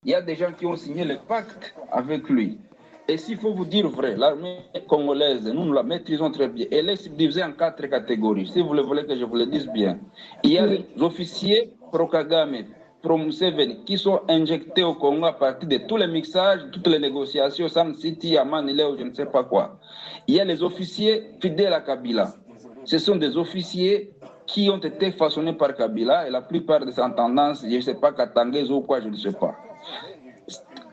Il y a des gens qui ont signé le pacte avec lui. Et s'il faut vous dire vrai, l'armée congolaise, nous la maîtrisons très bien. Elle est subdivisée en 4 catégories. Si vous le voulez que je vous le dise bien. Il y a les officiers pro-Kagame, pro-Museveni, qui sont injectés au Congo à partir de tous les mixages, toutes les négociations, Sam City, Amanile ou je ne sais pas quoi. Il y a les officiers fidèles à Kabila. Ce sont des officiers qui ont été façonnés par Kabila et la plupart de ces tendances, je ne sais pas, Katangez ou quoi, je ne sais pas.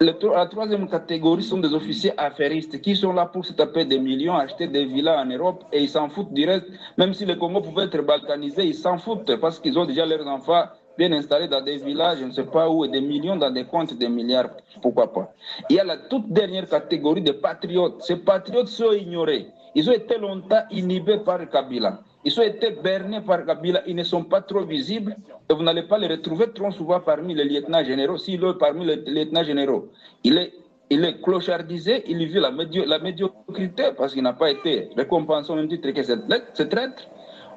La troisième catégorie sont des officiers affairistes qui sont là pour se taper des millions, acheter des villas en Europe et ils s'en foutent du reste. Même si le Congo pouvait être balkanisé, ils s'en foutent parce qu'ils ont déjà leurs enfants bien installés dans des villages, je ne sais pas où, et des millions dans des comptes de milliards, pourquoi pas. Il y a la toute dernière catégorie de patriotes. Ces patriotes sont ignorés. Ils ont été longtemps inhibés par Kabila. Ils ont été bernés par Kabila, ils ne sont pas trop visibles et vous n'allez pas les retrouver trop souvent parmi les lieutenants généraux. S'il est parmi les lieutenants généraux, il est clochardisé, il vit la médiocrité parce qu'il n'a pas été récompensé au même titre que ce traître.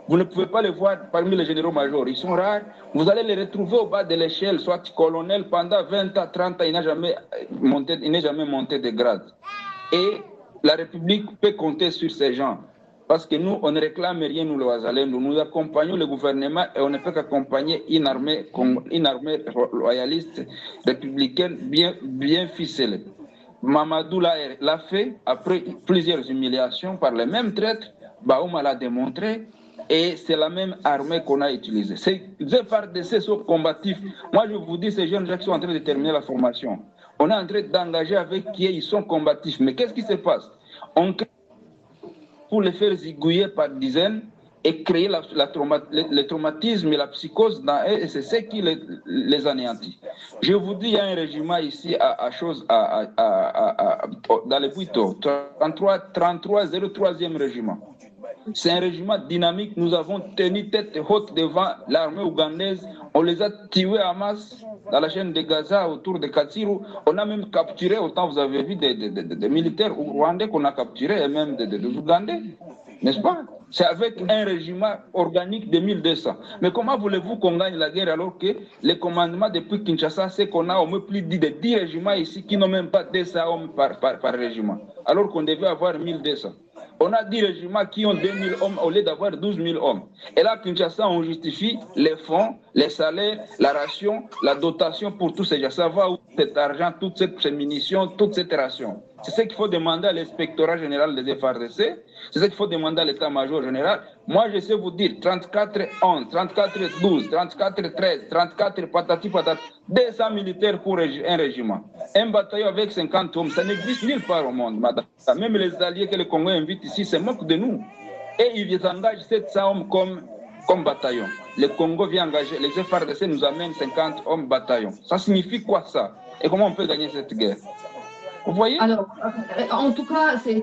Vous ne pouvez pas les voir parmi les généraux-majors, ils sont rares. Vous allez les retrouver au bas de l'échelle, soit colonel, pendant 20 ans, 30 ans, il n'est jamais monté de grade. Et la République peut compter sur ces gens. Parce que nous, on ne réclame rien, nous, les Ouazalendou. Nous accompagnons le gouvernement et on ne peut qu'accompagner une armée royaliste républicaine bien ficelée. Mamadou l'a fait après plusieurs humiliations par les mêmes traîtres. Baouma l'a démontré. Et c'est la même armée qu'on a utilisée. Ces FARDC sont combatifs. Moi, je vous dis, ces jeunes gens qui sont en train de terminer la formation, on est en train d'engager avec qui ils sont combatifs. Mais qu'est-ce qui se passe? On crée pour les faire zigouiller par dizaines et créer le traumatisme et la psychose dans eux, et c'est ce qui les anéantit. Je vous dis, il y a un régiment ici dans les Buito, 03e régiment. C'est un régiment dynamique. Nous avons tenu tête haute devant l'armée ougandaise. On les a tués à masse dans la chaîne de Gaza autour de Katsiru. On a même capturé, autant vous avez vu, des militaires rwandais qu'on a capturés et même des Ougandais. N'est-ce pas? C'est avec un régiment organique de 1200. Mais comment voulez-vous qu'on gagne la guerre alors que les commandements depuis Kinshasa, c'est qu'on a au moins plus de 10 régiments ici qui n'ont même pas 200 hommes par régiment, alors qu'on devait avoir 1200. On a 10 régiments qui ont 2000 hommes au lieu d'avoir 12 000 hommes. Et là, Kinshasa, on justifie les fonds, les salaires, la ration, la dotation pour tous ces gens. Ça va où cet argent, toutes ces munitions, toute cette ration? C'est ce qu'il faut demander à l'inspectorat général des FARDC. C'est ce qu'il faut demander à l'état-major général. Moi, je sais vous dire 34-11, 34-12, 34-13, 34 patati patati, 200 militaires pour un régiment. Un bataillon avec 50 hommes, ça n'existe nulle part au monde, madame. Même les alliés que le Congo invite ici se moquent de nous. Et ils engagent 700 hommes comme bataillon. Le Congo vient engager, les FARDC nous amènent 50 hommes bataillon. Ça signifie quoi ça? Et comment on peut gagner cette guerre? Vous voyez? Alors, en tout cas, c'est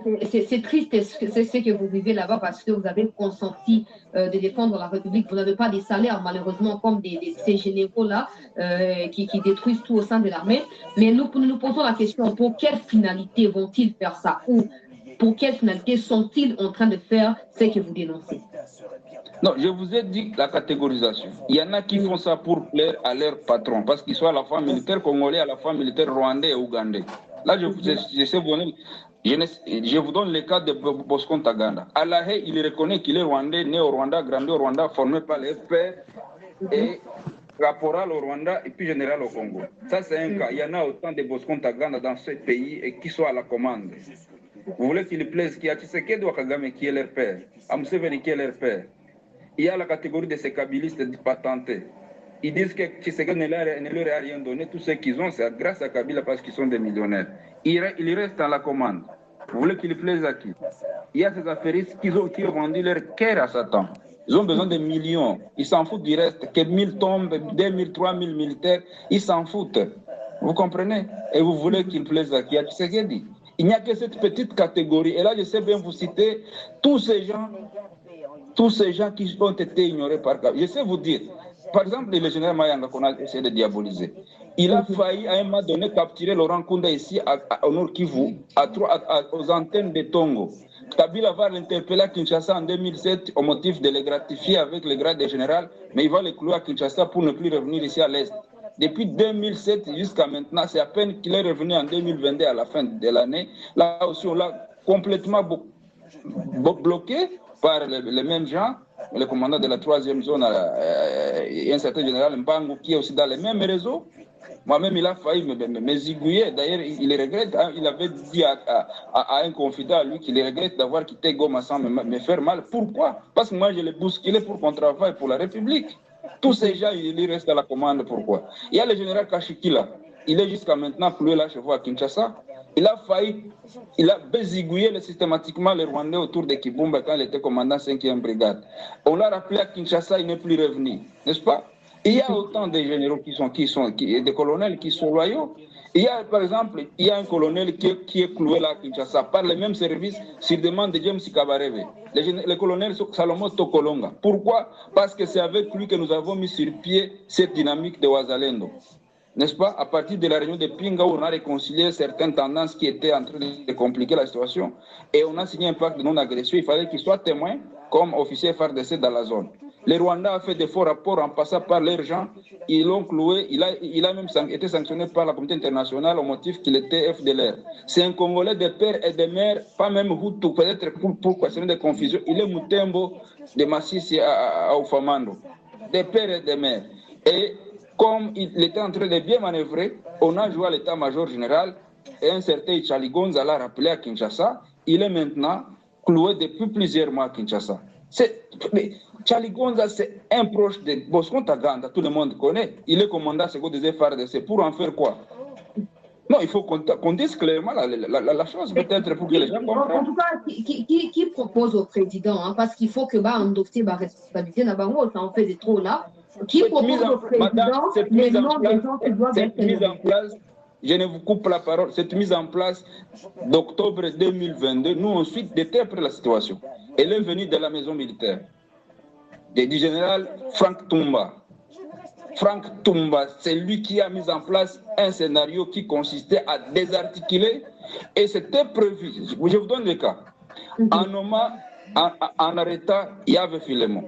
triste c'est ce que vous vivez là-bas parce que vous avez consenti de défendre la République. Vous n'avez pas des salaires, malheureusement, comme ces généraux-là qui détruisent tout au sein de l'armée. Mais nous posons la question, pour quelle finalité vont-ils faire ça? Ou pour quelle finalité sont-ils en train de faire ce que vous dénoncez? Non, je vous ai dit la catégorisation. Il y en a qui font ça pour plaire à leur patron, parce qu'ils sont à la fois militaires congolais, à la fois militaires rwandais et ougandais. Là, je vous donne le cas de Bosco Ntaganda. À La Haye, il reconnaît qu'il est rwandais, né au Rwanda, grandi au Rwanda, formé par les FPR et caporal au Rwanda et puis général au Congo. Ça, c'est un cas. Il y en a autant de Bosco Ntaganda dans ce pays et qui sont à la commande. Vous voulez qu'il plaise qu'il y a Tshisekedi ou Kagame qui est leur père, à Museveni qui est leur père. Il y a la catégorie de ces kabylistes patentés. Ils disent que Tshisekedi ne leur a rien donné. Tout ce qu'ils ont, c'est grâce à Kabila parce qu'ils sont des millionnaires. Ils restent à la commande. Vous voulez qu'ils plaisent à qui? Il y a ces affairistes qui ont vendu leur cœur à Satan. Ils ont besoin de millions. Ils s'en foutent du reste. Que 1000 tombes, 2000, 3000 militaires, ils s'en foutent. Vous comprenez? Et vous voulez qu'ils plaisent à qui? À Tshisekedi. Il n'y a que cette petite catégorie. Et là, je sais bien vous citer tous ces gens qui ont été ignorés par Kabila. Je sais vous dire, par exemple, le général Mayanga qu'on a essayé de diaboliser, il a failli à un moment donné capturer Laurent Kunda ici au Nord Kivu, aux antennes de Tongo. Kabila va l'interpeller à Kinshasa en 2007 au motif de le gratifier avec le grade de général, mais il va le clouer à Kinshasa pour ne plus revenir ici à l'Est. Depuis 2007 jusqu'à maintenant, c'est à peine qu'il est revenu en 2022 à la fin de l'année. Là aussi, on l'a complètement bloqué par les mêmes gens, le commandant de la 3e zone et un certain général Mbangu qui est aussi dans les mêmes réseaux. Moi-même, il a failli me zigouiller. D'ailleurs, il regrette. Hein, il avait dit à un confident à lui qu'il regrette d'avoir quitté Goma sans me faire mal. Pourquoi? Parce que moi, je l'ai bousculé pour qu'on travaille pour la République. Tous ces gens, ils restent à la commande. Pourquoi? Il y a le général Kashiki là. Il est jusqu'à maintenant cloué là chez vous à Kinshasa. Il a failli, il a bézigouillé systématiquement les Rwandais autour de Kibumba quand il était commandant 5e brigade. On l'a rappelé à Kinshasa, il n'est plus revenu, n'est-ce pas? Il y a autant de généraux des colonels qui sont loyaux. Il y a, par exemple, il y a un colonel qui est cloué là à Kinshasa par les mêmes services sur demande de James Kabarebe, le colonel Salomon Tokolonga. Pourquoi? Parce que c'est avec lui que nous avons mis sur pied cette dynamique de Wazalendo. N'est-ce pas? À partir de la réunion de Pinga, où on a réconcilié certaines tendances qui étaient en train de compliquer la situation et on a signé un pacte de non-agression. Il fallait qu'il soit témoin comme officier FARDC dans la zone. Les Rwandais ont fait de faux rapports en passant par leurs gens. Ils l'ont cloué. Il a même été sanctionné par la communauté internationale au motif qu'il était FDLR. C'est un Congolais de père et de mère, pas même Hutu, peut-être pour questionner des confusions. Il est Mutembo de Massissi à Ufamando, de père et de mère. Et comme il était en train de bien manœuvrer, on a joué à l'état-major général et un certain Chaligonza l'a rappelé à Kinshasa. Il est maintenant cloué depuis plusieurs mois à Kinshasa. Mais Chaligonza, c'est un proche de Bosco Ntaganda, tout le monde connaît. Il est commandant second des FARDC. Pour en faire quoi? Non, il faut qu'on dise clairement la chose, peut-être, pour que les gens comprennent. En tout cas, qui propose au président, hein, parce qu'il faut que on dossier responsabilité, ça en fait trop là. Qui propose au président les noms des gens qui doivent être mise en place, je ne vous coupe la parole, cette mise en place d'octobre 2022, nous ensuite, d'été après la situation, elle est venue de la maison militaire, du général Frank Tumba. Frank Tumba, c'est lui qui a mis en place un scénario qui consistait à désarticuler, et c'était prévu. Je vous donne le cas. En nommant, en arrêtant Yves Filemon,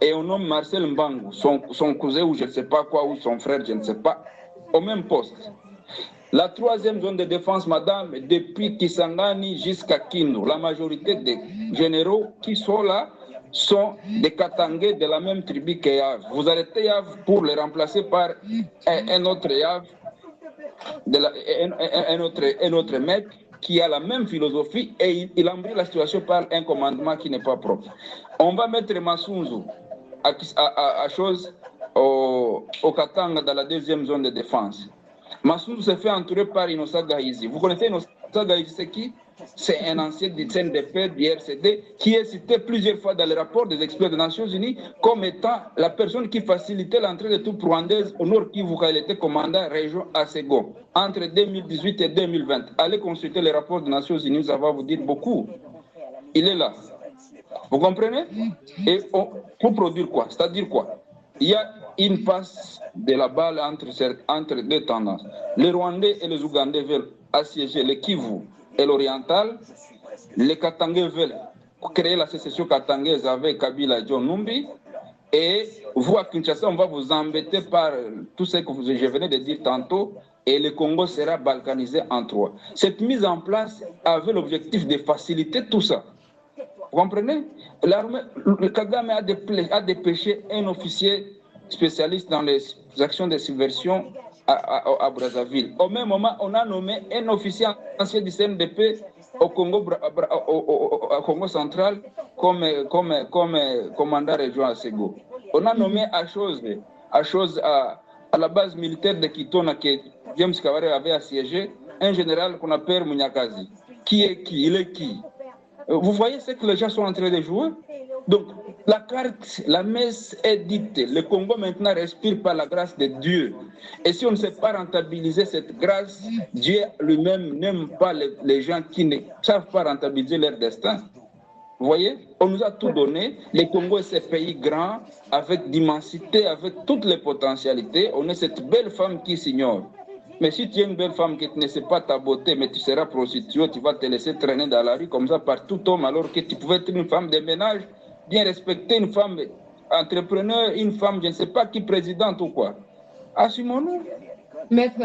et on nomme Marcel Mbangu, son cousin ou je ne sais pas quoi, ou son frère, je ne sais pas, au même poste. La 3e zone de défense, madame, depuis Kisangani jusqu'à Kindu, la majorité des généraux qui sont là sont des Katangais de la même tribu que Yav. Vous arrêtez Yav pour les remplacer par un autre Yav, un autre mec qui a la même philosophie et il embrouille la situation par un commandement qui n'est pas propre. On va mettre Massunzu à chose au Katanga dans la 2e zone de défense. Massunzu se fait entourer par Innocent Gahizi. Vous connaissez Innocent Gahizi, c'est qui? C'est un ancien du CNDP, du RCD, qui est cité plusieurs fois dans les rapports des experts des Nations Unies comme étant la personne qui facilitait l'entrée de troupes rwandaises au Nord Kivu quand il était commandant région Asego entre 2018 et 2020. Allez consulter les rapports des Nations Unies, ça va vous dire beaucoup. Il est là. Vous comprenez? Et pour produire quoi? C'est-à-dire quoi? Il y a une passe de la balle entre deux tendances. Les Rwandais et les Ougandais veulent assiéger le Kivu et l'oriental. Les Katangais veulent créer la sécession katangaise avec Kabila et John Numbi. Et vous, à Kinshasa, on va vous embêter par tout ce que je venais de dire tantôt. Et le Congo sera balkanisé en trois. Cette mise en place avait l'objectif de faciliter tout ça. Vous comprenez? L'armée, le Kagame a dépêché un officier spécialiste dans les actions de subversion à Brazzaville. Au même moment, on a nommé un officier ancien du CNDP au Congo central comme commandant régional à Sego. On a nommé à la base militaire de Kitona que James Kabarebe avait assiégé un général qu'on appelle Munyakazi. Qui est qui? Il est qui? Vous voyez ce que les gens sont en train de jouer? Donc, la carte, la messe est dite. Le Congo maintenant respire par la grâce de Dieu. Et si on ne sait pas rentabiliser cette grâce, Dieu lui-même n'aime pas les gens qui ne savent pas rentabiliser leur destin. Vous voyez? On nous a tout donné. Le Congo est ce pays grand, avec d'immensité, avec toutes les potentialités. On est cette belle femme qui s'ignore. Mais si tu es une belle femme qui ne sait pas ta beauté, mais tu seras prostituée, tu vas te laisser traîner dans la rue comme ça par tout homme, alors que tu pouvais être une femme de ménage, bien respectée, une femme entrepreneur, une femme, je ne sais pas qui, présidente ou quoi. Assumons-nous. Maître,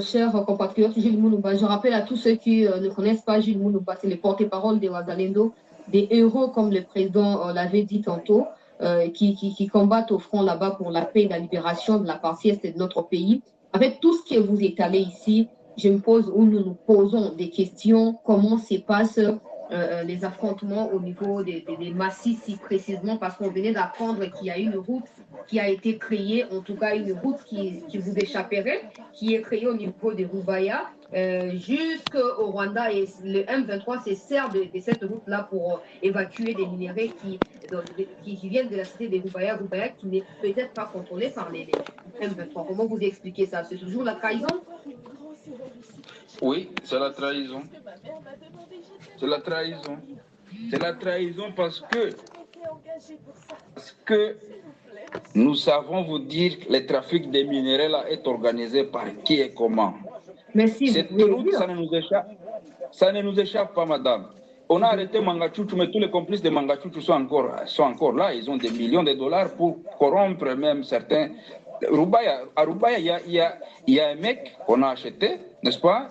cher compatriote Jules Mounouba, je rappelle à tous ceux qui ne connaissent pas Jules Mounouba, c'est le porte-parole des Wazalendo, des héros, comme le président l'avait dit tantôt, qui combattent au front là-bas pour la paix et la libération de la partie est de notre pays. Avec tout ce que vous étalez ici, je me pose ou nous nous posons des questions, comment se passent les affrontements au niveau des massifs si précisément, parce qu'on venait d'apprendre qu'il y a une route qui a été créée, en tout cas une route qui vous échapperait, qui est créée au niveau de Rouvaya jusqu'au Rwanda, et le M23 se sert de cette route-là pour évacuer des minéraux qui viennent de la cité de Rouvaya, qui n'est peut-être pas contrôlée par les M23. Comment vous expliquez ça? C'est toujours la trahison? Oui, c'est la trahison. C'est la trahison. C'est la trahison parce que nous savons vous dire que le trafic des minéraux là est organisé par qui et comment. Merci. Cette route, ça ne nous échappe pas, madame. On a arrêté Mangachuchu, mais tous les complices de Mangachuchu sont encore là. Ils ont des millions de dollars pour corrompre même certains. À Roubaya, il y a un mec qu'on a acheté, n'est-ce pas,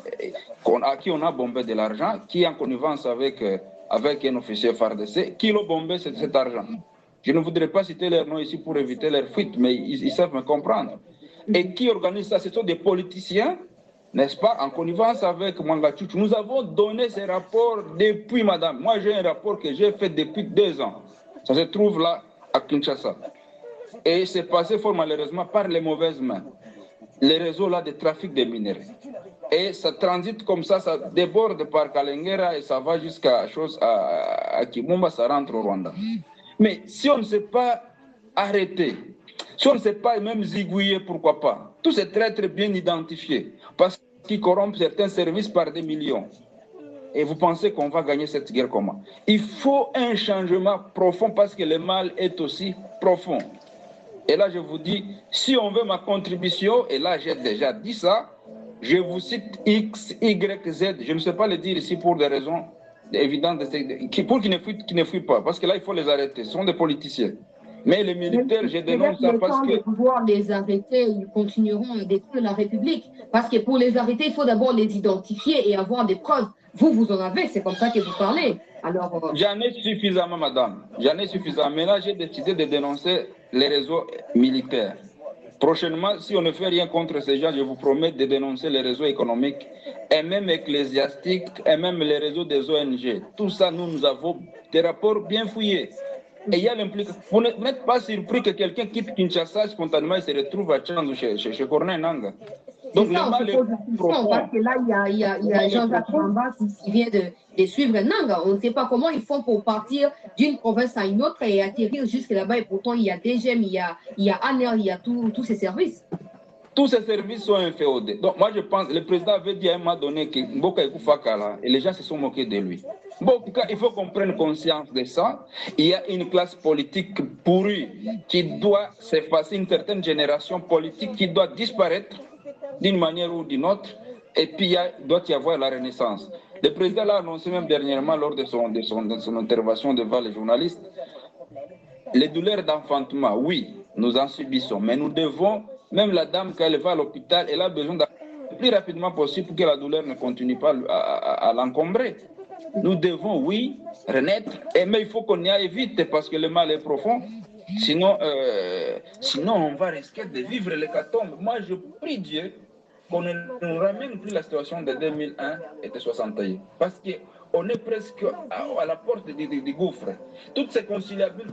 à qui on a bombé de l'argent, qui est en connivence avec un officier FARDC, qui l'a bombé cet argent. Je ne voudrais pas citer leur nom ici pour éviter leur fuite, mais ils savent me comprendre. Et qui organise ça? Ce sont des politiciens, n'est-ce pas, en connivence avec Mangachuchu. Nous avons donné ces rapports depuis, madame. Moi, j'ai un rapport que j'ai fait depuis 2 ans. Ça se trouve là, à Kinshasa. Et c'est passé fort malheureusement par les mauvaises mains. Les réseaux là de trafic des minéraux. Et ça transite comme ça déborde par Kalengera et ça va jusqu'à Kimumba, ça rentre au Rwanda. Mais si on ne sait pas arrêter, si on ne sait pas même zigouiller, pourquoi pas? Tout c'est très très bien identifié parce qu'ils corrompent certains services par des millions. Et vous pensez qu'on va gagner cette guerre comment? Il faut un changement profond parce que le mal est aussi profond. Et là, je vous dis, si on veut ma contribution, et là, j'ai déjà dit ça, je vous cite X, Y, Z. Je ne sais pas le dire ici pour des raisons évidentes, pour qu'ils ne fuient pas, parce que là, il faut les arrêter. Ce sont des politiciens. Mais les militaires, je dénonce ça parce que... de pouvoir les arrêter, ils continueront à détruire la République. Parce que pour les arrêter, il faut d'abord les identifier et avoir des preuves. Vous en avez, c'est comme ça que vous parlez. Alors, J'en ai suffisamment, madame. J'en ai suffisamment. Mais là, j'ai décidé de dénoncer les réseaux militaires. Prochainement, si on ne fait rien contre ces gens, je vous promets de dénoncer les réseaux économiques et même ecclésiastiques et même les réseaux des ONG. Tout ça, nous avons des rapports bien fouillés. Et il y a l'implication. Vous n'êtes pas surpris que quelqu'un quitte Kinshasa spontanément et se retrouve à Tchanzu chez Corneille Nanga. Donc, le mal est profond. Parce que là, il y a Jean-Jacques Bamba qui vient de suivre Nanga. On ne sait pas comment ils font pour partir d'une province à une autre et atterrir jusque là-bas. Et pourtant, il y a DGM, il y a ANER, il y a tous ces services. Tous ces services sont inféodés. Donc, moi, je pense, le président avait dit à un moment donné que Mboka Ekoufakala, et les gens se sont moqués de lui. Bon, en tout cas, il faut qu'on prenne conscience de ça. Il y a une classe politique pourrie qui doit s'effacer, une certaine génération politique qui doit disparaître d'une manière ou d'une autre, et puis il doit y avoir la renaissance. Le président l'a annoncé même dernièrement lors de son intervention devant les journalistes. Les douleurs d'enfantement, oui, nous en subissons, mais nous devons, même la dame, quand elle va à l'hôpital, elle a besoin le plus rapidement possible pour que la douleur ne continue pas à l'encombrer. Nous devons, oui, renaître, mais il faut qu'on y aille vite parce que le mal est profond. Sinon, on va risquer de vivre l'hécatombe. Moi, je prie Dieu qu'on ne nous ramène plus la situation de 2001 et de 61. Parce qu'on est presque à la porte du gouffre. Toutes ces conciliabules